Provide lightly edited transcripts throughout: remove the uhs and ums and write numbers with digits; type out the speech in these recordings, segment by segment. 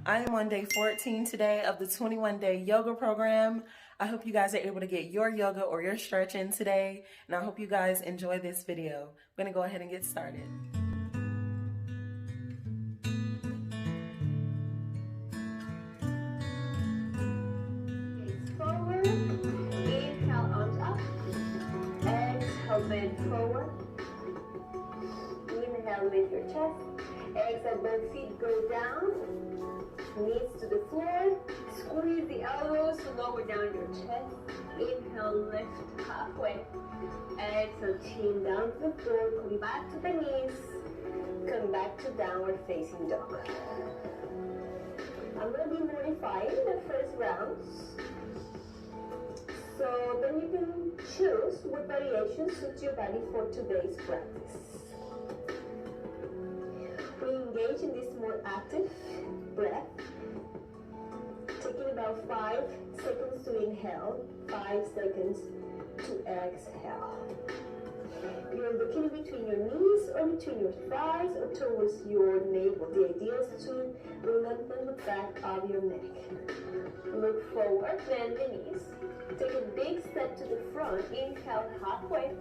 I am on day 14 today of the 21-day yoga program. I hope you guys are able to get your yoga or your stretch in today, and I hope you guys enjoy this video. I'm gonna go ahead and get started. Gaze forward, inhale, arms up, exhale, bend forward, inhale, lift your chest, exhale, both feet go down, knees to the floor, squeeze the elbows to lower down your chest, inhale, lift halfway, exhale, chin down to the floor, come back to the knees, come back to downward facing dog. I'm going to be modifying the first rounds, so then you can choose what variation suits your body for today's practice. We engage in this more active breath, taking about 5 seconds to inhale, 5 seconds to exhale. You're looking between your knees or between your thighs or towards your navel. The idea is to lengthen the back of your neck. Look forward, bend the knees. Take a big step to the front. Inhale halfway.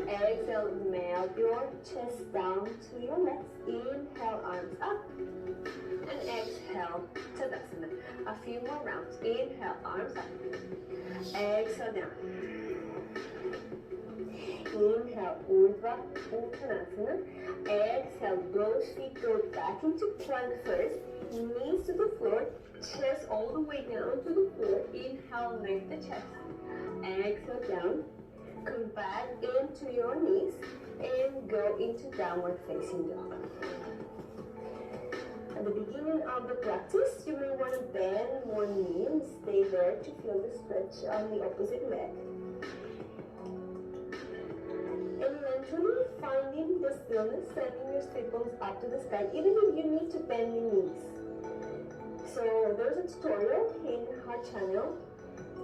Exhale, melt your chest down to your legs. Inhale, arms up. And exhale, Tadasana. A few more rounds. Inhale, arms up. Exhale, down. Inhale, Urdhva Uttanasana. Exhale, both feet go back into plank first. Knees to the floor, chest all the way down to the floor. Inhale, lift the chest. Exhale, down. Come back into your knees and go into downward facing dog. At the beginning of the practice, you may want to bend one knee and stay there to feel the stretch on the opposite leg. And eventually finding the stillness, sending your sit bones up to the sky, even if you need to bend the knees. So there's a tutorial in our channel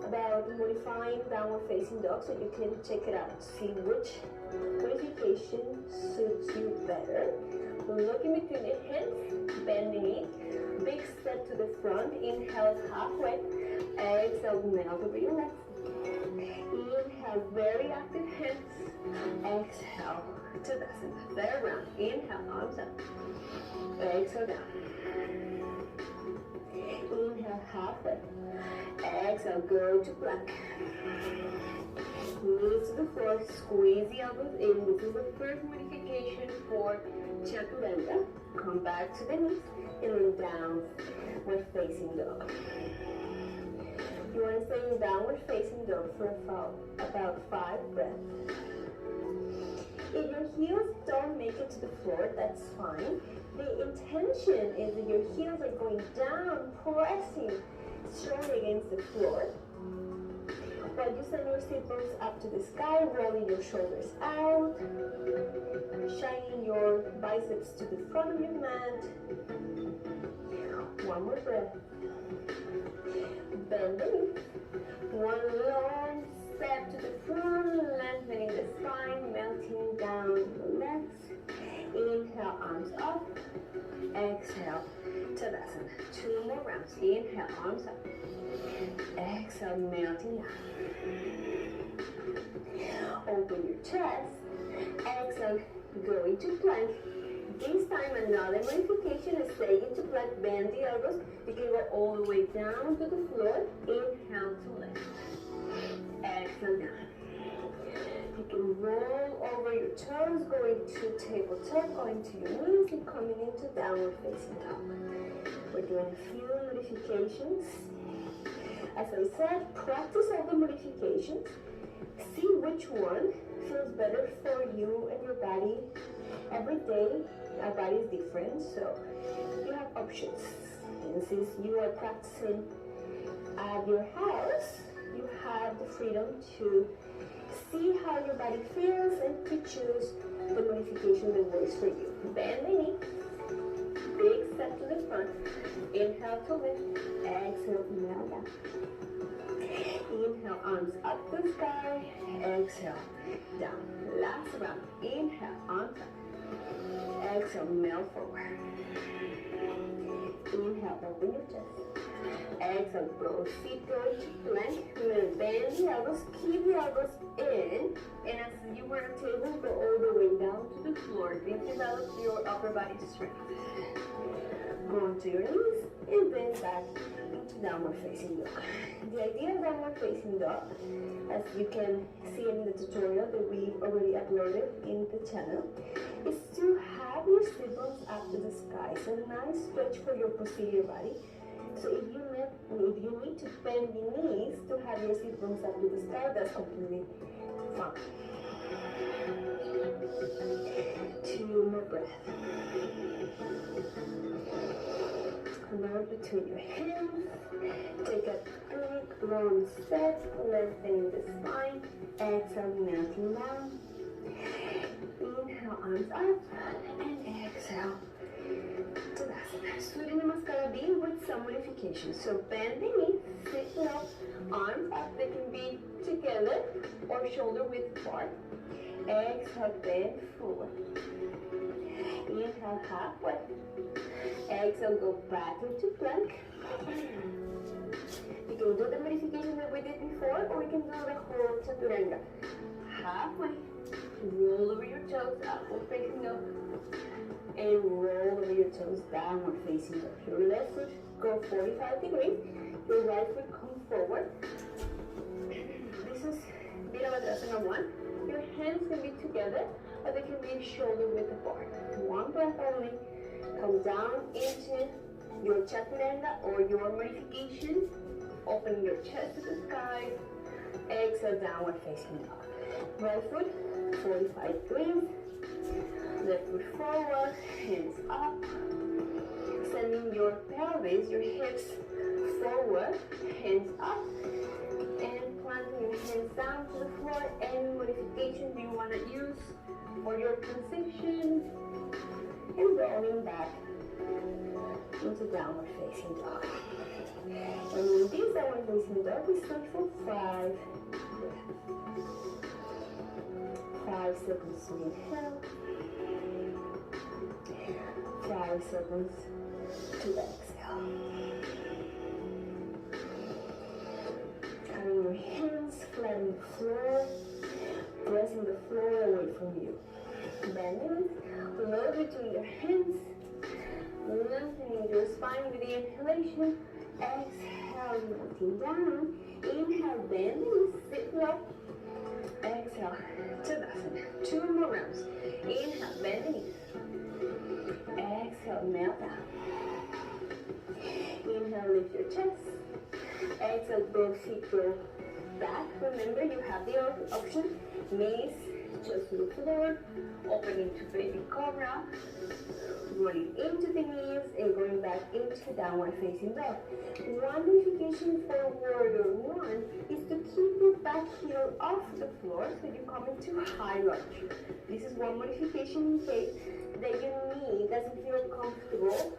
about modifying downward facing dog, so you can check it out, see which modification suits you better. Look in between your hands, bend the knee, big step to the front, inhale halfway, exhale, melt over your legs. Inhale, very active hands. Exhale, Tadasana. Third round. Inhale, arms up. Exhale, down. Inhale, halfway. Exhale, go to plank. Knees to the floor, squeeze the elbows in. This is the first modification for Chaturanga. Come back to the knees and then down with facing dog. You want to stay in downward facing dog for about 5 breaths. If your heels don't make it to the floor, that's fine. The intention is that your heels are going down, pressing strongly against the floor. While you send your sit bones up to the sky, rolling your shoulders out, shining your biceps to the front of your mat. One more breath. Bend the knees. One long step to the front, lengthening the spine, melting down the legs. Inhale, arms up. Exhale, Tadasana. 2 more rounds. Inhale, arms up. Exhale, melting down. Open your chest. Exhale, go into plank. This time another modification is stay into plank, bend the elbows. You can go all the way down to the floor. Inhale to lift. Exhale down. You can roll over your toes, going to tabletop, going to your knees, and coming into downward facing dog. We're doing a few modifications. As I said, practice all the modifications. See which one feels better for you and your body. Every day, our body is different, so you have options. And since you are practicing at your house, you have the freedom to see how your body feels and to choose the modification that works for you. Bend the knee, big step to the front, inhale to lift, exhale, kneel down. Inhale, arms up to the sky, exhale, down. Last round, inhale, arms up, exhale, melt forward. Inhale, open your chest. Exhale, both feet go into plank. Remember, bend the elbows, keep the elbows in, and as you were on a table, go all the way down to the floor. Then develop your upper body strength. Go onto your knees and then back into downward facing dog. The idea of downward facing dog, as you can see in the tutorial that we've already uploaded in the channel, is to have your sit bones up to the sky. So a nice stretch for your posterior body. So if you need to bend the knees to have your sit bones up to the sky, that's completely fine. 2 more breaths. Load between your hands. Take a big long stretch, lengthening the spine. Exhale, melting down. Inhale, arms up, and exhale. Surya Namaskara B with some modifications. So bend the knee, sit low, arms up. They can be together or shoulder width apart. Exhale, bend forward. Inhale, halfway. Exhale, go back into plank. You can do the modification that we did before, or we can do the whole chaturanga. Halfway. Roll over your toes, upward facing up. And roll over your toes, downward facing up. Your left foot go 45 degrees. Your right foot come forward. This is Virabhadrasana 1. Your hands can be together, or they can be shoulder width apart. 1 breath only. Come down into your chaturanga or your modification. Open your chest to the sky. Exhale, downward facing dog. Right foot 45 degrees. Left foot forward, hands up. Sending your pelvis, your hips forward, hands up. And planting your hands down to the floor. Any modification do you want to use for your transition? And rolling back into downward facing dog. And in this downward facing dog, we start for 5 breaths. 5 seconds to inhale. 5 seconds to exhale. Having your hands flat on the floor, pressing the floor away from you. Bending, load between your hands, lengthening your spine with the inhalation. Exhale, melting down. Inhale, bending, sit low. Exhale, Tadasana. 2 more rounds. Inhale, bend the knees. Exhale, melt down. Inhale, lift your chest. Exhale, both feet go back. Remember, you have the option. Knees just to the floor. Opening to baby cobra. Rolling into the knees and going back into downward facing dog. One modification for warrior 1 is to keep your back heel off the floor so you come into high lunge. This is one modification in case that your knee doesn't feel comfortable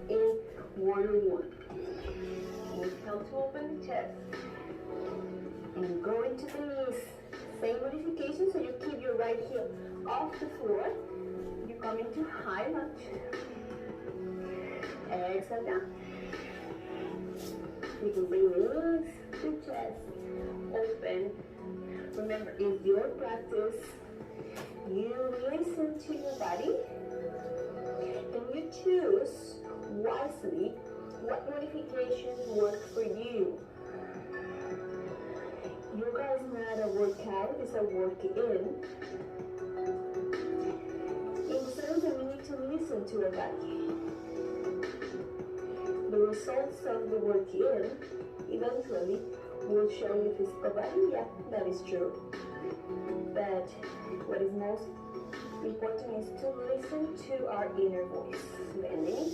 in warrior 1. Inhale to open the chest and go into the knees. Same modification, so you keep your right heel off the floor. You come into high lunge. Exhale down. You can bring your knees to chest. Open. Remember, in your practice, you listen to your body and you choose wisely what modifications work for you. Yoga is not a workout, it's a work-in. In the sense that we need to listen to our body. The results of the work-in eventually will show you physical body. Yeah, that is true. But what is most important is to listen to our inner voice. Bending.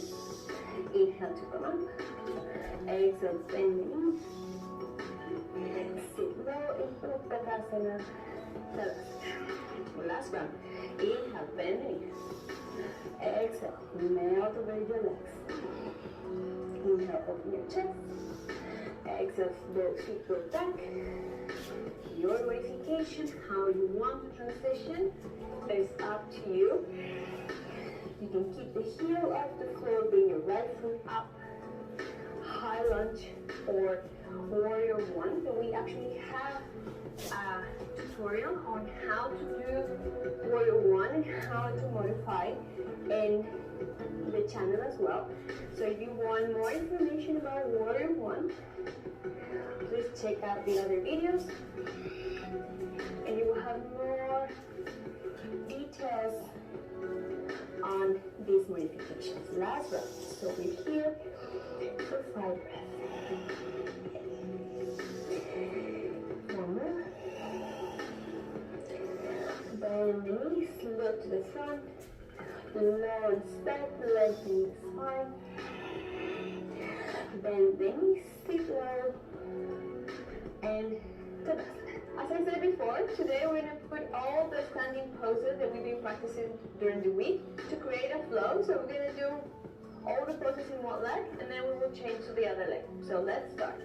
Inhale to come up. Exhale, bending. Sit low in Uttanasana. Last round. Inhale, bending. Exhale, melt over your legs. Inhale, open your chest. Exhale, both feet go back. Your modification, how you want to transition, is up to you. You can keep the heel off the floor, bring your right foot up. high lunge or warrior one. So we actually have a tutorial on how to do warrior one and how to modify in the channel as well. So if you want more information about warrior one, please check out the other videos and you will have more details on these modifications. Last breath. So we're here for 5 breaths. One more. Bend the knees, look to the front. Lower back, lengthening the spine. Bend the knees, sit low, and Tadasana. As I said before, today we're going to put all the standing poses that we've been practicing during the week to create a flow. So we're going to do all the poses in one leg and then we will change to the other leg. So let's start.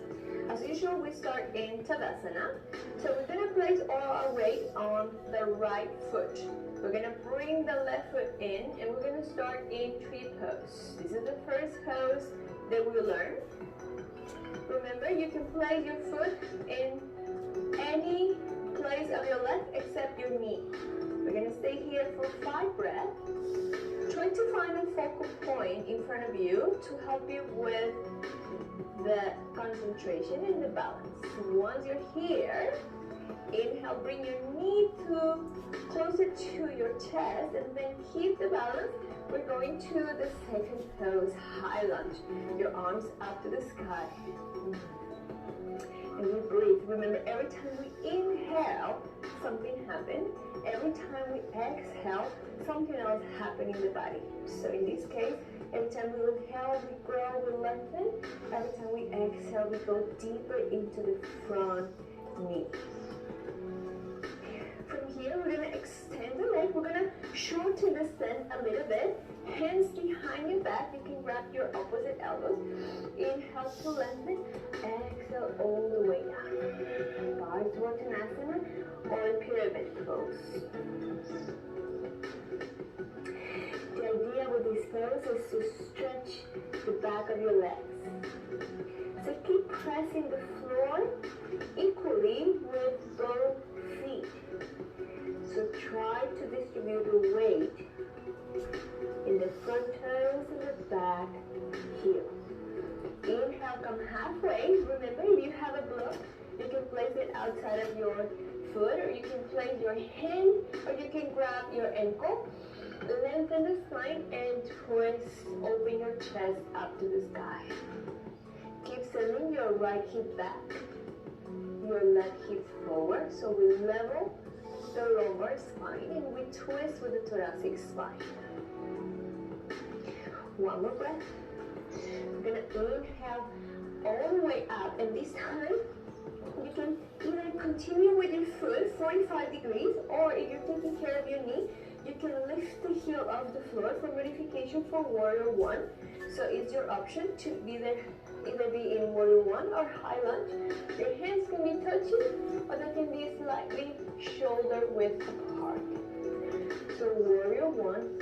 As usual, we start in Tadasana. So we're going to place all our weight on the right foot. We're going to bring the left foot in and we're going to start in tree pose. This is the first pose that we learn. Remember, you can place your foot in any place of your leg except your knee. We're going to stay here for 5 breaths. Try to find a focal point in front of you to help you with the concentration and the balance. Once you're here, inhale, bring your knee closer to your chest and then keep the balance. We're going to the second pose, high lunge. Your arms up to the sky. And we breathe. Remember, every time we inhale, something happens. Every time we exhale, something else happens in the body. So in this case, every time we inhale, we grow, we lengthen. Every time we exhale, we go deeper into the front knee. From here, we're going to extend the leg. We're going to shorten the stand a little bit. Hands behind your back. You can grab your opposite elbows. Inhale to lengthen. Exhale all the way down. Urdhva or pyramid pose. The idea with this pose is to stretch the back of your legs. So keep pressing the floor equally with both feet. So try to distribute the weight in the front toes and the back heel. Inhale, come halfway. Remember, if you have a block, you can place it outside of your foot, or you can place your hand, or you can grab your ankle. Lengthen the spine and twist, open your chest up to the sky. Keep sending your right hip back, your left hip forward. So we level the lower spine and we twist with the thoracic spine. One more breath. We're going to inhale all the way up, and this time you can either continue with your foot 45 degrees, or if you're taking care of your knee, you can lift the heel off the floor for modification for warrior one. So it's your option to either be in warrior one or high lunge. Your hands can be touching, or they can be slightly shoulder width apart. So warrior one.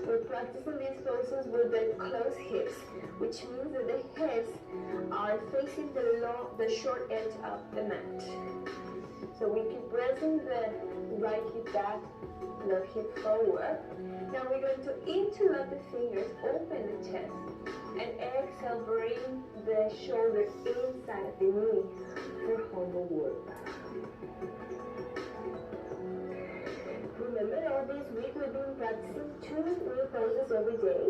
We're practicing these poses with the closed hips, which means that the hips are facing the short edge of the mat. So we keep pressing the right hip back, left hip forward. Now we're going to interlock the fingers, open the chest, and exhale, bring the shoulder inside of the knee for humble work. Remember, all this week we've been practicing 2 new poses every day.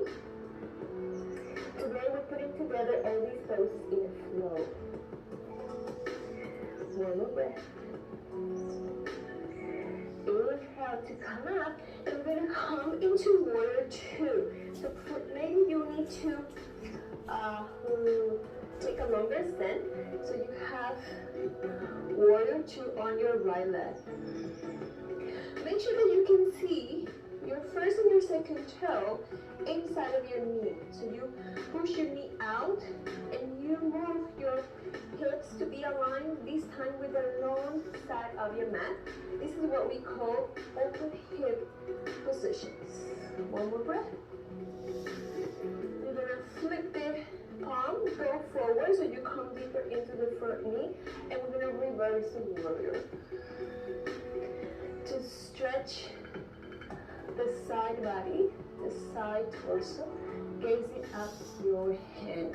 Today we're putting together all these poses in a flow. One more breath. Inhale to come up, and we're going to come into warrior two. So maybe you need to take a longer stand. So you have warrior two on your right leg. Make sure that you can see your first and your second toe inside of your knee. So you push your knee out and you move your hips to be aligned, this time with the long side of your mat. This is what we call open hip positions. One more breath. You're going to flip the palm go forward so you come deeper into the front knee, and we're going to reverse the warrior. To stretch the side body, the side torso, gazing up your hand.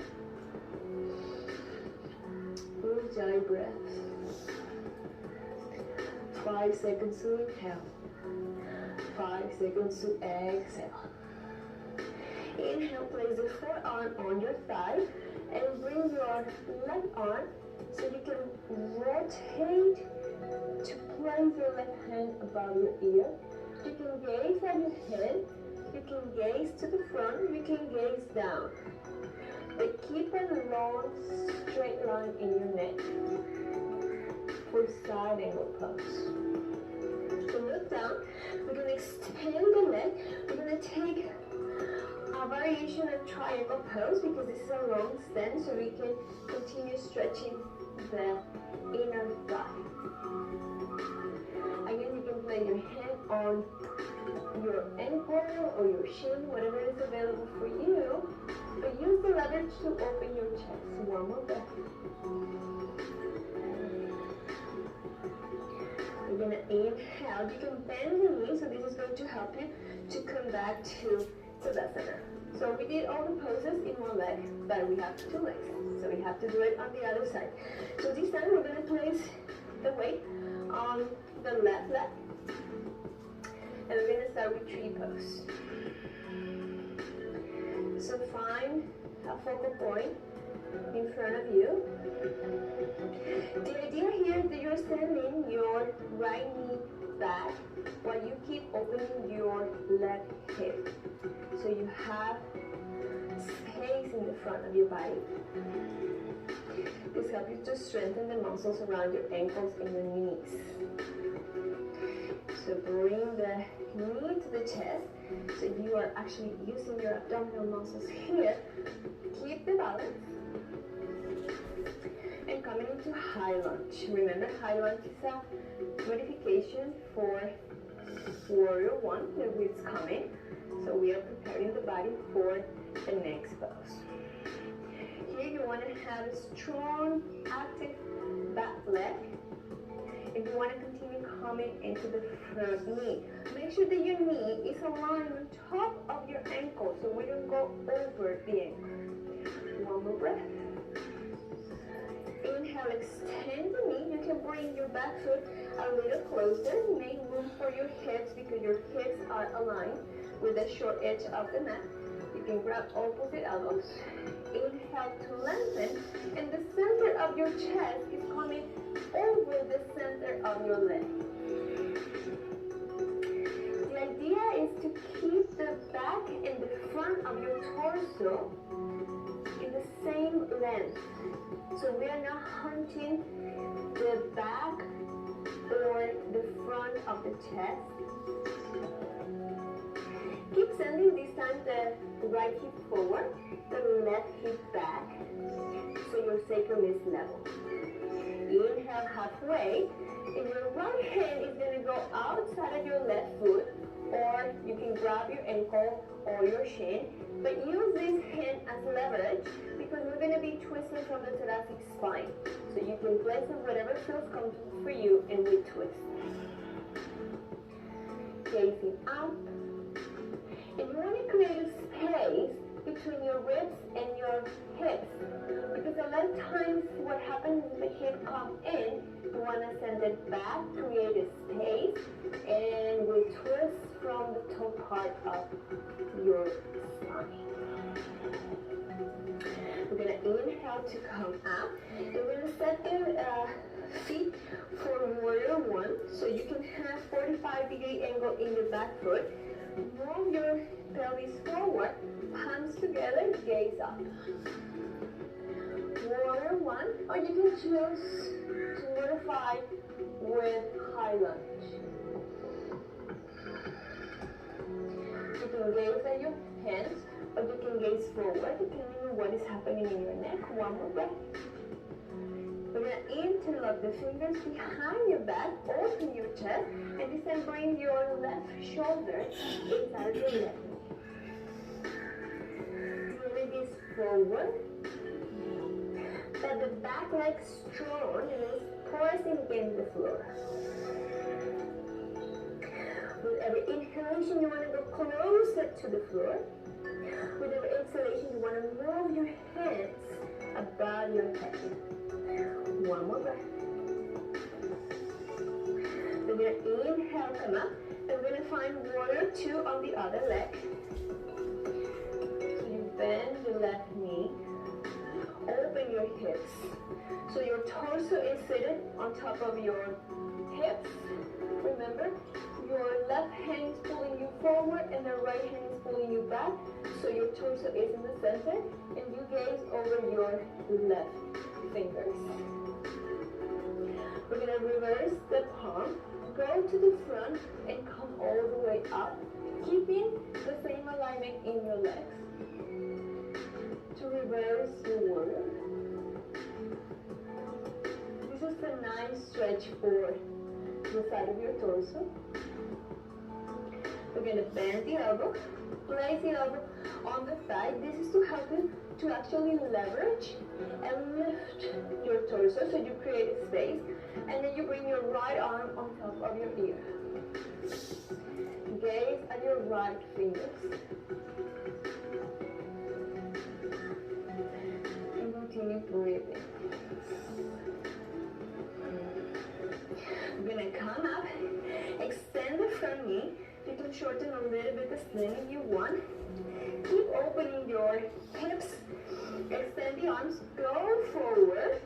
Ujjayi breath. 5 seconds to inhale. 5 seconds to exhale. Inhale, place the forearm on your thigh and bring your left arm so you can rotate to place your left hand above your ear. You can gaze at your head, you can gaze to the front, you can gaze down. But keep a long straight line in your neck for side angle pose. So look down, we're going to extend the neck, we're going to take a variation of triangle pose because this is a long stand, so we can continue stretching the inner thigh. Again, you can place your hand on your ankle or your shin, whatever is available for you, but use the leverage to open your chest. One more breath. We're going to inhale. You can bend the knee, so this is going to help you to come back to Tadasana. So we did all the poses in one leg, but we have 2 legs, so we have to do it on the other side. So this time we're going to place the weight on the left leg, and we're going to start with tree pose. So find a focal point in front of you. The idea here is that you're sending your right knee back while you keep opening your left hip. So you have space in the front of your body. This helps you to strengthen the muscles around your ankles and your knees. So bring the knee to the chest. So you are actually using your abdominal muscles here. Keep the balance. And coming into high lunge. Remember, high lunge is a modification for warrior 1 that is coming. So we are preparing the body for the next pose. Here you want to have a strong, active back leg. If you want to continue coming into the front knee, make sure that your knee is aligned on top of your ankle so we don't go over the ankle. One more breath. Inhale, extend the knee. You can bring your back foot a little closer. Make room for your hips because your hips are aligned with the short edge of the mat. You can grab opposite elbows. Inhale to lengthen, and the center of your chest is coming over the center of your leg. The idea is to keep the back and the front of your torso in the same length. So we are not hunting the back or the front of the chest. Keep sending this time the right hip forward, the left hip back, so your sacrum is level. Inhale halfway, and your right hand is going to go outside of your left foot, or you can grab your ankle or your shin, but use this hand as leverage because we're going to be twisting from the thoracic spine. So you can place it whatever feels comfortable for you, and we twist. Gazing up. And you want to create a space between your ribs and your hips, because a lot of times what happens is the hip comes in, you want to send it back, create a space, and we twist from the top part of your spine. We're going to inhale to come up, and we're going to set the feet for warrior 1, so you can have 45-degree angle in your back foot. Move your pelvis forward, palms together, gaze up. Warrior 1, or you can choose to modify with high lunge. You can gaze at your hands, or you can gaze forward, depending on what is happening in your neck. One more breath. We're going to interlock the fingers behind your back, open your chest, and this time bring your left shoulder inside of your left knee. Release forward, back leg strong, and then pressing against the floor. With every inhalation, you want to go closer to the floor. With every exhalation, you want to move your hands above your head. One more breath. We're going to inhale, come up, and we're going to find 1 or 2 on the other leg. So you bend your left knee, open your hips. So your torso is seated on top of your hips. Remember, your left hand is pulling you forward and the right hand is pulling you back. So your torso is in the center and you gaze over your left fingers. We're going to reverse the palm, go to the front and come all the way up, keeping the same alignment in your legs. To reverse your warrior. This is a nice stretch for the side of your torso. We're going to bend the elbow, place the elbow on the thigh. This is to help you to actually leverage and lift your torso so you create a space. And then you bring your right arm on top of your ear. Gaze at your right fingers. And continue breathing. We're going to come up, extend the front knee. You can shorten a little bit the sling if you want. Keep opening your hips. Extend the arms, go forward,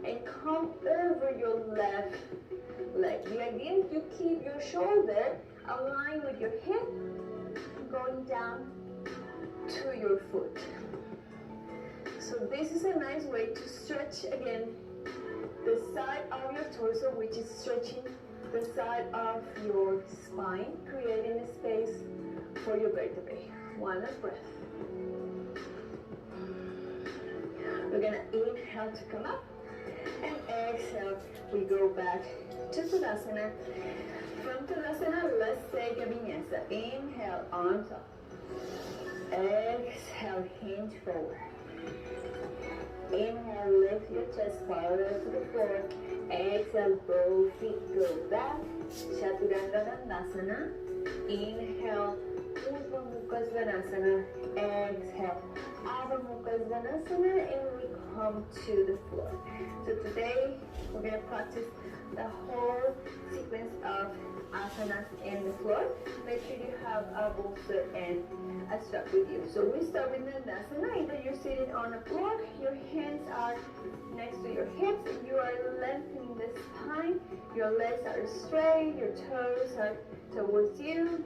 and come over your left leg. The idea is you keep your shoulder aligned with your hip, going down to your foot. So this is a nice way to stretch again the side of your torso, which is stretching the side of your spine, creating a space for your vertebrae. One last breath. We're going to inhale to come up and exhale. We go back to Tadasana. From Tadasana, let's take a vinyasa. Inhale, arms up. Exhale, hinge forward. Inhale, lift your chest parallel to the floor. Exhale, both feet go back. Chaturanga Dandasana. Inhale, Urdhva Mukha Svanasana. Exhale, Adho Mukha Svanasana, and we come to the floor. So today we're going to practice the whole sequence of asanas in the floor. Make sure you have a bolster and a strap with you. So we start with Dandasana. Either you're sitting on the floor, your hands are next to your hips, you are lengthening the spine, your legs are straight, your toes are towards you.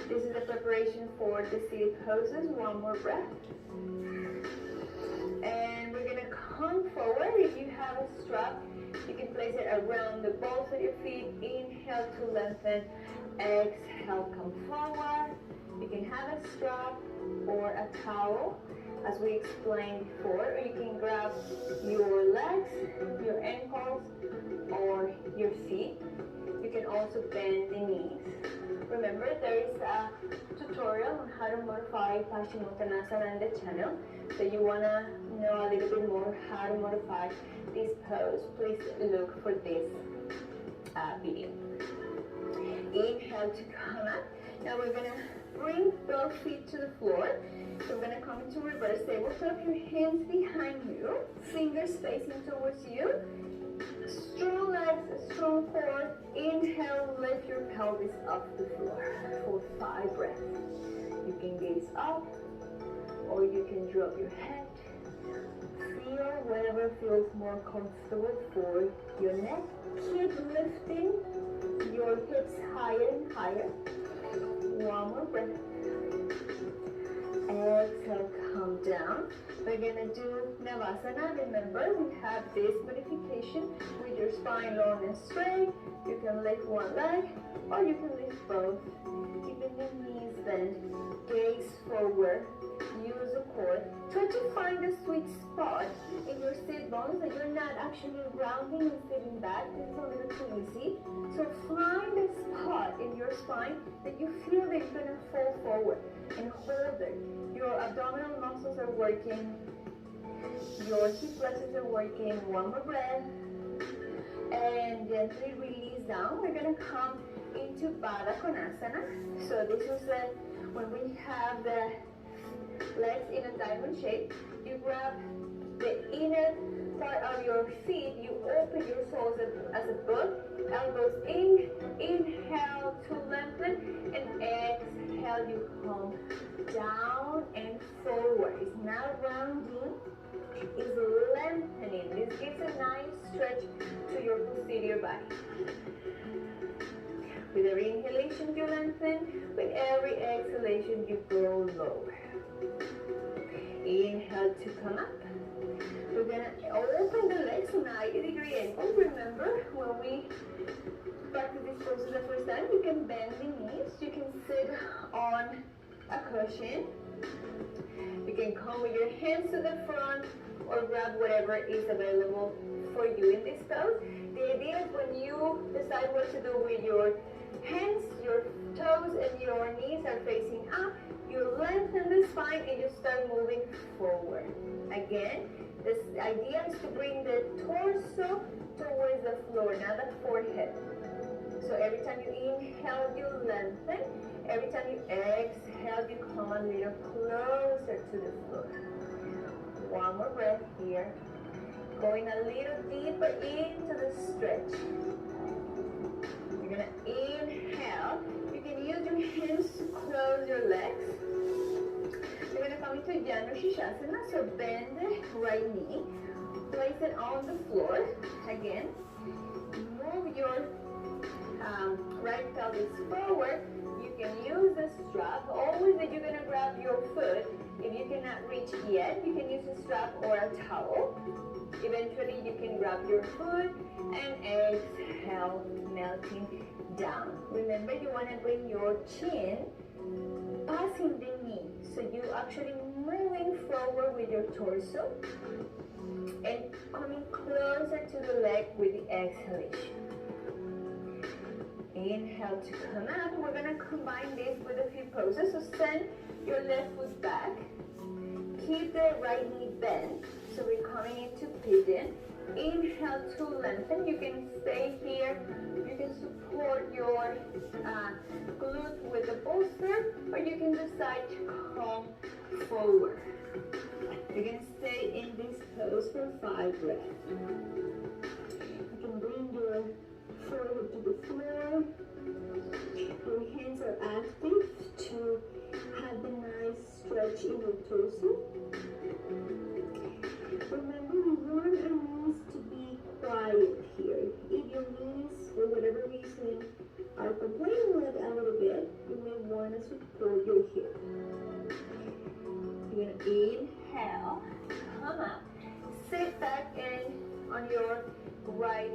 This is the preparation for the seated poses. One more breath. And we're going to come forward. If you have a strap, you can place it around the balls of your feet. Inhale to lengthen. Exhale, come forward. You can have a strap or a towel, as we explained before, or you can grab your legs, your ankles, or your feet. You can also bend the knees. Remember, there is a tutorial on how to modify Paschimottanasana on the channel. So you want to know a little bit more how to modify this pose, please look for this video. Inhale to come up. Now we're going to bring both feet to the floor. So we're going to come into reverse tabletop. Your hands behind you, fingers facing towards you. Strong legs, strong core. Inhale, lift your pelvis off the floor for 5 breaths. You can gaze up or you can drop your head. Feel whatever feels more comfortable for your neck. Keep lifting your hips higher and higher. One more breath. Exhale, come down. We're going to do Navasana. Remember, we have this modification with your spine long and straight. You can lift one leg or you can lift both. Keeping the knees bent. Gaze forward. Use the core. Try to find a sweet spot in your sit bones that you're not actually rounding and sitting back. This is a little too easy. So find a spot in your spine that you feel that you're going to fall forward and hold it. Your abdominal muscles are working. Your hip flexors are working. One more breath. And gently release down. We're going to come into Baddha Konasana. So this is when we have the legs in a diamond shape. You grab the inner part of your feet. You open your soles as a book. Elbows in. Inhale to lengthen. And exhale, you come down and forward. It's not rounding. Is lengthening. This gives a nice stretch to your posterior body. With every inhalation you lengthen, with every exhalation you go lower. Inhale to come up. We're gonna open the legs 90-degree angle. Remember, when we practice this pose the first time, you can bend the knees. You can sit on a cushion. You can come with your hands to the front or grab whatever is available for you in this pose. The idea is when you decide what to do with your hands, your toes and your knees are facing up, you lengthen the spine and you start moving forward. Again, this idea is to bring the torso towards the floor, not the forehead. So every time you inhale, you lengthen. Every time you exhale, you come a little closer to the floor. One more breath here. Going a little deeper into the stretch. You're going to inhale. You can use your hands to close your legs. You're going to come into Janu Shishasana. So bend the right knee. Place it on the floor. Again, move your right pelvis forward. You can use the strap. Always that you're going to grab your foot. If you cannot reach yet, you can use a strap or a towel. Eventually, you can grab your foot and exhale, melting down. Remember, you want to bring your chin passing the knee. So you actually moving forward with your torso and coming closer to the leg with the exhalation. Inhale to come out. We're going to combine this with a few poses. So send your left foot back. Keep the right knee bent. So we're coming into pigeon. Inhale to lengthen. You can stay here. You can support your glute with the bolster, or you can decide to come forward. You're going to stay in this pose for 5 breaths. You can bring your forehead to the floor. Your hands are active to have the nice stretch in your torso. Remember, we want our knees to be quiet here. If your knees, for whatever reason, are complaining a little bit, you may want to support your hip. You're going to inhale, come up, sit back in on your right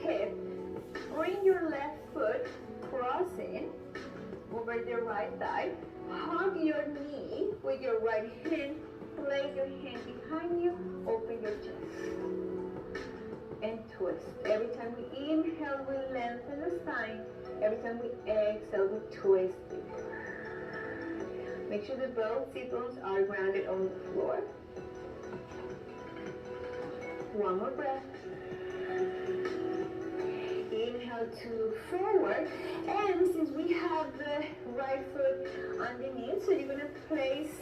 hip. Bring your left foot crossing over the right thigh. Hug your knee with your right hand. Place your hand behind you. Open your chest. And twist. Every time we inhale, we lengthen the spine. Every time we exhale, we twist it. Make sure that both sit bones are grounded on the floor. One more breath. Inhale to forward, and since we have the right foot underneath, so you're going to place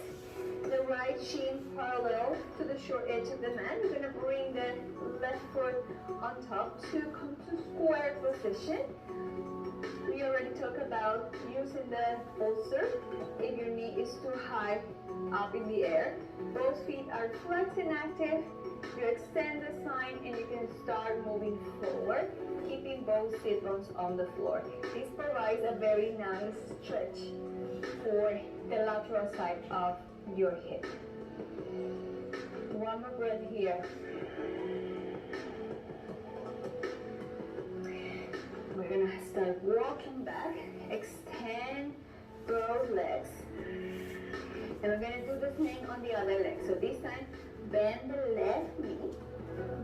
the right shin parallel to the short edge of the mat. You're going to bring the left foot on top to come to square position. We already talked about using the bolster if your knee is too high up in the air. Both feet are flexed and active. You extend the spine and you can start moving forward, keeping both sit bones on the floor. This provides a very nice stretch for the lateral side of your hip. One more breath here. We're gonna start walking back. Extend both legs. And we're gonna do the same on the other leg. So this time, bend the left knee,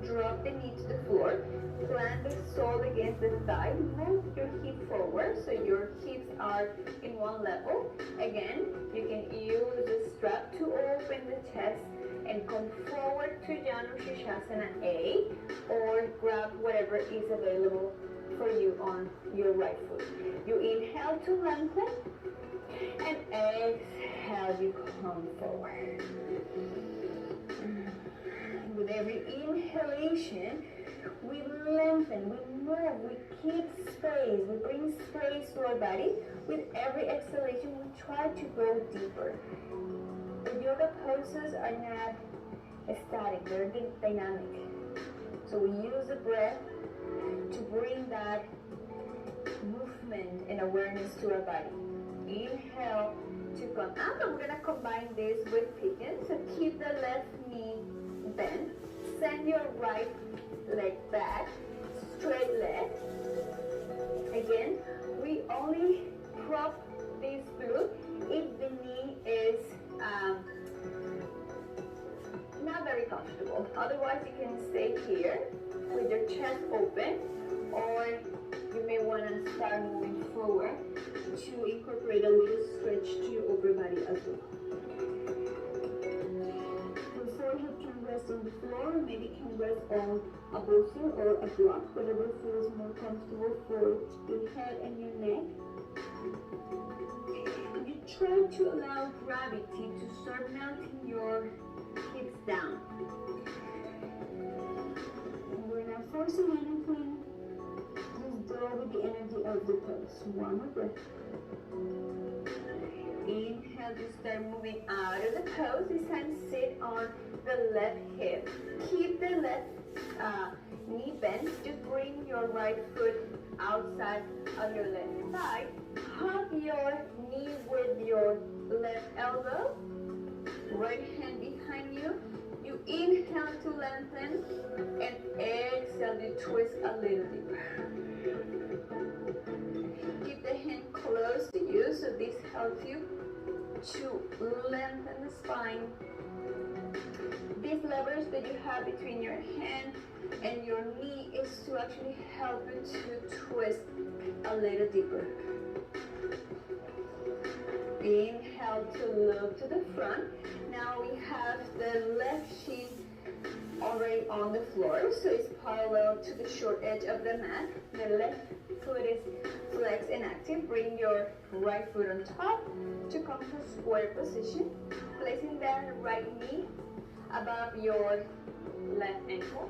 drop the knee to the floor, plant the sole against the thigh, move your hip forward so your hips are in one level. Again, you can use the strap to open the chest and come forward to Janu Shirshasana A, or grab whatever is available for you on your right foot. You inhale to lengthen, and exhale, you come forward. With every inhalation, we lengthen, we move, we keep space, we bring space to our body. With every exhalation, we try to go deeper. The yoga poses are not static, they're dynamic. So we use the breath to bring that movement and awareness to our body. Inhale to come up, and we're going to combine this with pigeon. So keep the left knee bent. Send your right leg back, straight leg. Again, we only prop this glute if the knee is not very comfortable. Otherwise, you can stay here with your chest open, or you may want to start moving forward to incorporate a little stretch to your upper body as well. Your forehead can rest on the floor, maybe can rest on a bolster or a block, whatever feels more comfortable for your head and your neck. You try to allow gravity to start melting your hips down. We're not forcing anything. Just go with the energy of the pose. One more breath. Inhale to start moving out of the pose. This time sit on the left hip. Keep the left knee bent. Just bring your right foot outside of your left thigh. Hug your knee with your left elbow. Right hand behind you. You inhale to lengthen, and exhale to twist a little deeper. Keep the hand close to you, so this helps you to lengthen the spine. These levers that you have between your hand and your knee is to actually help you to twist a little deeper. Inhale to look to the front. Now we have the left shin already on the floor, so it's parallel to the short edge of the mat. The left foot is flexed and active. Bring your right foot on top to come to square position. Placing that right knee above your left ankle,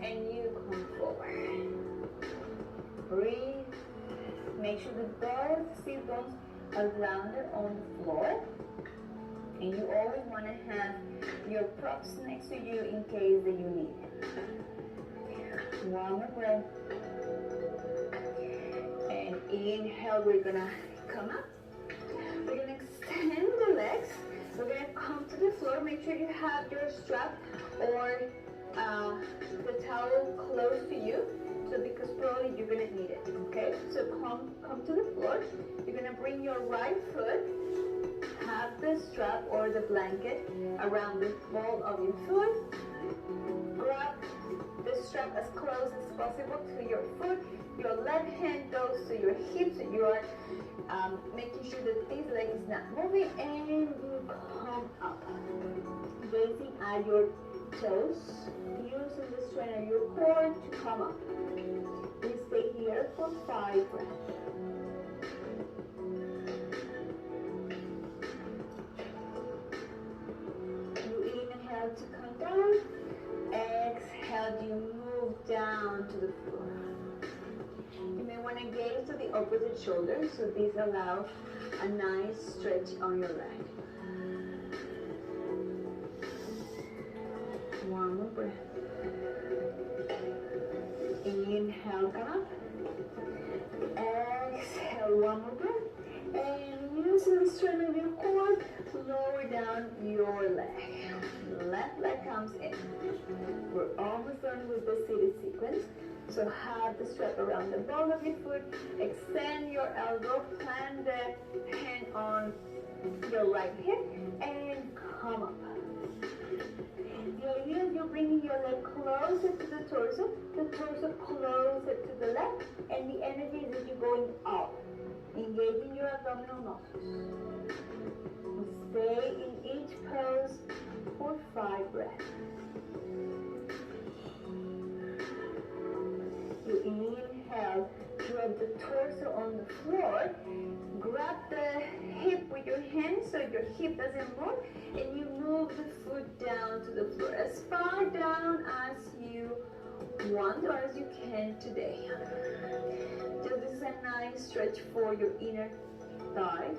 and you come forward. Breathe. Make sure that both sit bones are grounded on the floor, and you always want to have your props next to you in case that you need it. One more breath, and inhale. We're gonna come up. We're gonna extend the legs. We're gonna come to the floor. Make sure you have your strap or the towel close to you. So because probably you're gonna need it, okay? So come to the floor. You're gonna bring your right foot, have the strap or the blanket around the ball of your foot. Grab the strap as close as possible to your foot. Your left hand goes to your hips, so you are making sure that this leg is not moving, and you come up, gazing at your toes, using the strength of your core to come up. We stay here for 5 breaths. You inhale to come down. Exhale, you move down to the floor. You may want to gaze to the opposite shoulder, so this allows a nice stretch on your leg. One more breath. Inhale, come up. Exhale, one more breath. And using the strength of your core, lower down your leg. Left leg comes in. We're almost done with the seated sequence. So have the strap around the ball of your foot. Extend your elbow. Plant the hand on your right hip and come up. The idea is you're bringing your leg closer to the torso closer to the left, and the energy is that you're going up, engaging your abdominal muscles. Stay in each the torso on the floor. Grab the hip with your hands so your hip doesn't move, and you move the foot down to the floor, as far down as you want or as you can today. Just this is a nice stretch for your inner thighs.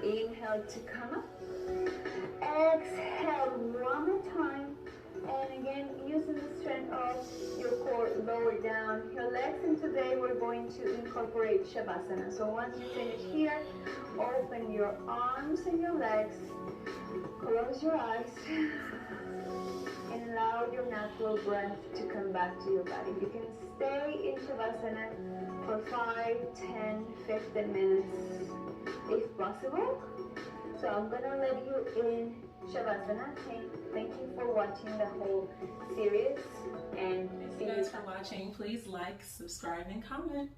Inhale to come up. Exhale one more time. And again, using the strength of your core, lower down your legs. And today we're going to incorporate Shavasana. So once you finish here, open your arms and your legs. Close your eyes. And allow your natural breath to come back to your body. You can stay in Shavasana for 5, 10, 15 minutes if possible. So I'm going to let you in Shavasana. Thank you for watching the whole series, and Thank you guys for watching. Please like, subscribe, and comment.